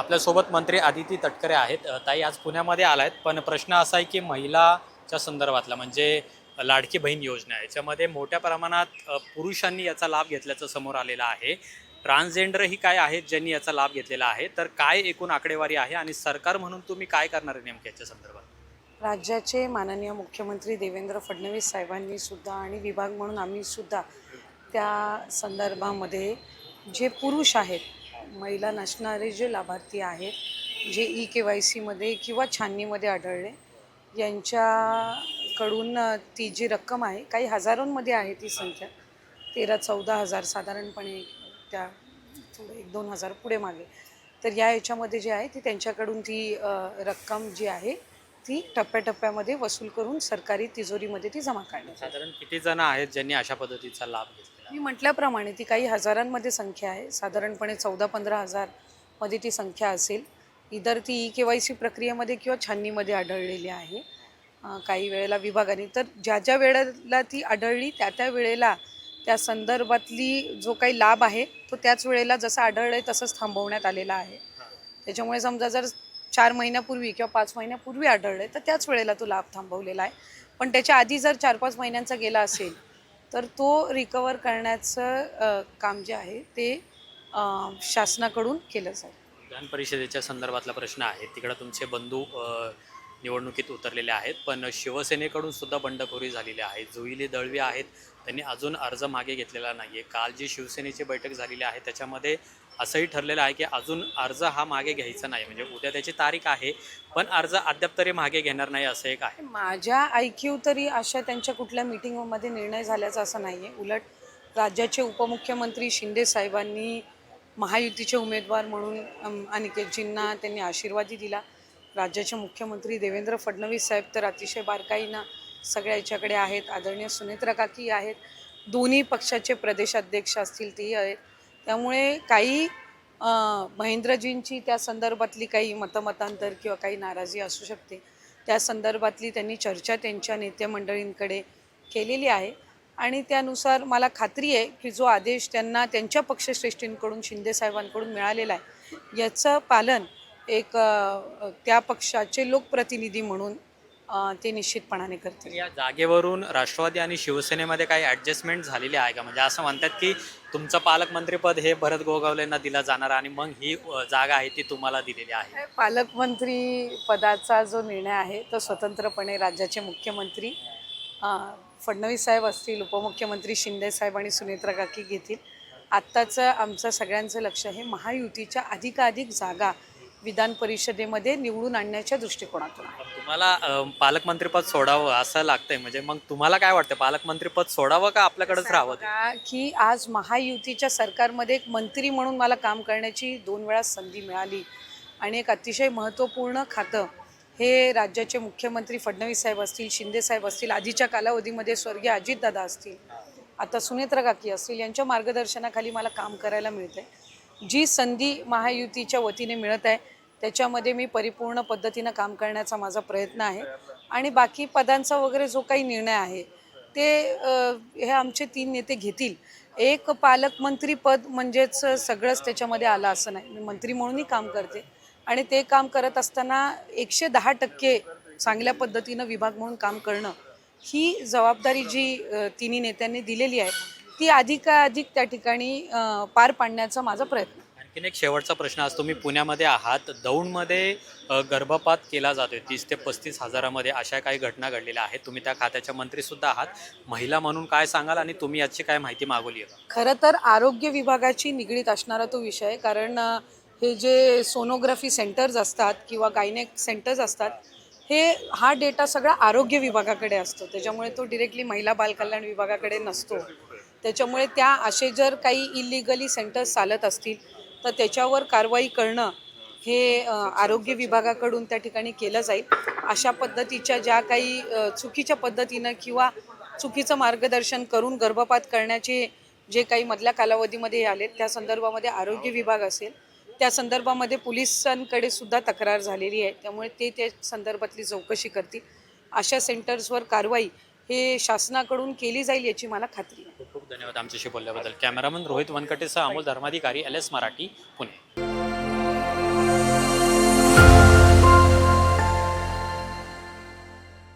आपल्यासोबत मंत्री आदिती तटकरे आहेत. ताई आज पुण्यामध्ये आलायत, पण प्रश्न असा आहे की महिलाच्या संदर्भातला म्हणजे लाडकी बहीण योजना आहे, याच्यामध्ये मोठ्या प्रमाणात पुरुषांनी याचा लाभ घेतल्याचं समोर आलेलं आहे. ट्रान्सजेंडरही काय आहेत ज्यांनी याचा लाभ घेतलेला आहे, तर काय एकूण आकडेवारी आहे आणि सरकार म्हणून तुम्ही काय करणार आहे नेमक्या याच्या संदर्भात? राज्याचे माननीय मुख्यमंत्री देवेंद्र फडणवीस साहेबांनी सुद्धा आणि विभाग म्हणून आम्ही सुद्धा त्या संदर्भामध्ये जे पुरुष आहेत, महिला नसणारे जे लाभार्थी आहेत, जे KYCमध्ये किंवा छाननीमध्ये आढळले, यांच्याकडून ती जी रक्कम आहे, काही हजारोंमध्ये आहे ती संख्या, 13-14 हजार साधारणपणे, त्या थोडं 1-2 हजार पुढे मागे. तर याच्यामध्ये जे आहे ती त्यांच्याकडून ती रक्कम जी आहे ती टप्प्याटप्प्यामध्ये वसूल करून सरकारी तिजोरीमध्ये ती जमा करण्यात. साधारण किती जण आहेत ज्यांनी अशा पद्धतीचा लाभ घेतलेला? मी म्हटल्याप्रमाणे ती काही हजारांमध्ये संख्या आहे, साधारणपणे 14-15 हजार मध्ये ती संख्या असेल. इतर ती KYC प्रक्रियेमध्ये किंवा छाननीमध्ये आढळलेली आहे. काही वेळेला विभागाने तर ज्या वेळेला ती आढळली त्या वेळेला त्या संदर्भातली जो काही लाभ आहे तो त्याच वेळेला जसं आढळलं आहे तसंच थांबवण्यात आलेला आहे. त्याच्यामुळे समजा जर 4 महिन्यापूर्वी किंवा 5 महिन्यापूर्वी आढळले तर त्याच वेळेला तो लाभ थांबवलेला आहे. पण त्याच्या आधी जर 4-5 महिन्यांचा गेला असेल तर तो रिकवर करण्याचं काम जे आहे ते शासनाकडून केलं जाईल. विधान परिषदेच्या संदर्भातला प्रश्न आहे. तिकडे तुमचे बंधू निवडणुकीत उतरलेले आहेत, पण शिवसेनेकडून सुद्धा बंडखोरी झालेली आहे. जुईली दळवी आहेत, त्यांनी अजून अर्ज मागे घेतलेला नाही आहे. काल जी शिवसेनेची बैठक झालेली आहे त्याच्यामध्ये असंही ठरलेलं आहे की अजून अर्ज हा मागे घ्यायचा नाही, म्हणजे उद्या त्याची तारीख आहे, पण अर्ज अद्याप तरी मागे घेणार नाही असं एक आहे. माझ्या IQ तरी अशा त्यांच्या कुठल्या मिटिंगमध्ये निर्णय झाल्याचा असं नाही आहे. उलट राज्याचे उपमुख्यमंत्री शिंदे साहेबांनी महायुतीचे उमेदवार म्हणून अनिकेतजींना त्यांनी आशीर्वादही दिला. राज्याचे मुख्यमंत्री देवेंद्र फडणवीस साहेब तर अतिशय बारकाईनं सगळ्या याच्याकडे आहेत. आदरणीय सुनेत्रा काकी आहेत, दोन्ही पक्षाचे प्रदेशाध्यक्ष असतील तेही आहेत. त्यामुळे काही महेंद्रजींची त्या संदर्भातली काही मतमतांतर किंवा काही नाराजी असू शकते, त्या संदर्भातली त्यांनी चर्चा त्यांच्या नेतेमंडळींकडे केलेली आहे आणि त्यानुसार मला खात्री आहे की जो आदेश त्यांना त्यांच्या पक्षश्रेष्ठींकडून शिंदेसाहेबांकडून मिळालेला आहे याचं पालन एक त्या पक्षाचे लोकप्रतिनिधी म्हणून ते निश्चितपणाने करतील. या जागेवरून राष्ट्रवादी आणि शिवसेनेमध्ये काही ॲडजस्टमेंट झालेली आहे का? म्हणजे असं म्हणतात की तुमचं पालकमंत्रीपद हे भरत गोगावलेंना दिलं जाणार आणि मग ही जागा आहे ती तुम्हाला दिलेली आहे. पालकमंत्री पदाचा जो निर्णय आहे तो स्वतंत्रपणे राज्याचे मुख्यमंत्री फडणवीस साहेब असतील, उपमुख्यमंत्री शिंदे साहेब आणि सुनेत्रा काकी घेतील. आत्ताचं आमचं सगळ्यांचं लक्ष हे महायुतीच्या अधिकाधिक जागा विधान परिषदेमध्ये निवडून आणण्याच्या दृष्टिकोनातून आहे. तुम्हाला पालकमंत्रीपद सोडावं असं लागतंय, म्हणजे मग तुम्हाला काय वाटतं, पालकमंत्रीपद सोडावं का आपल्याकडेच राहावं? की आज महायुतीच्या सरकारमध्ये एक मंत्री म्हणून मला काम करण्याची 2 वेळा संधी मिळाली आणि एक अतिशय महत्त्वपूर्ण खातं हे राज्याचे मुख्यमंत्री फडणवीस साहेब असतील, शिंदे साहेब असतील, आधीच्या कालावधीमध्ये स्वर्गीय अजितदादा असतील, आता सुनेत्रा काकी असतील, यांच्या मार्गदर्शनाखाली मला काम करायला मिळतं आहे. जी संधी महायुतीच्या वतीने मिळत आहे त्याच्यामध्ये मी परिपूर्ण पद्धतीनं काम करण्याचा माझा प्रयत्न आहे आणि बाकी पदांचा वगैरे जो काही निर्णय आहे ते हे आमचे 3 नेते घेतील. एक पालकमंत्रीपद म्हणजेच सगळंच त्याच्यामध्ये आलं असं नाही. मी मंत्री म्हणूनही काम करते आणि ते काम करत असताना 110% चांगल्या पद्धतीनं विभाग म्हणून काम करणं ही जबाबदारी जी तिन्ही नेत्यांनी दिलेली आहे ती अधिकाधिक त्या ठिकाणी पार पाडण्याचा माझा प्रयत्न. आणखीन एक शेवटचा प्रश्न, आज तुम्ही पुण्यामध्ये आहात, दौंडमध्ये गर्भपात केला जातोय 30 ते 35 हजारामध्ये, अशा काही घटना घडलेल्या आहेत. तुम्ही त्या खात्याच्या मंत्रीसुद्धा आहात, महिला म्हणून काय सांगाल आणि तुम्ही याची काय माहिती मागवली आहे? खरं तर आरोग्य विभागाची निगडीत असणारा तो विषय आहे, कारण हे जे सोनोग्राफी सेंटर्स असतात किंवा गायनेक सेंटर्स असतात हा डेटा सगळा आरोग्य विभागाकडे असतो. त्याच्यामुळे तो डिरेक्टली महिला बालकल्याण विभागाकडे नसतो. त्याच्यामुळे त्या असे जर काही इलिगली सेंटर्स चालत असतील तर त्याच्यावर कारवाई करणं हे आरोग्य विभागाकडून त्या ठिकाणी केलं जाईल. अशा पद्धतीच्या ज्या काही चुकीच्या पद्धतीनं किंवा चुकीचं मार्गदर्शन करून गर्भपात करण्याचे जे काही मधल्या कालावधीमध्ये आले त्या संदर्भामध्ये आरोग्य विभाग असेल, त्या संदर्भामध्ये पोलिसांकडे सुद्धा तक्रार झालेली आहे. त्यामुळे ते त्या संदर्भातली चौकशी करतील. अशा सेंटर्सवर कारवाई हे शासनाकडून केली जाईल याची मला खात्री आहे. खूप खूप धन्यवाद आमच्याशी बोलल्याबद्दल. कॅमेरामन रोहित वनकटेसह अमोल धर्माधिकारी, LS मराठी, पुणे.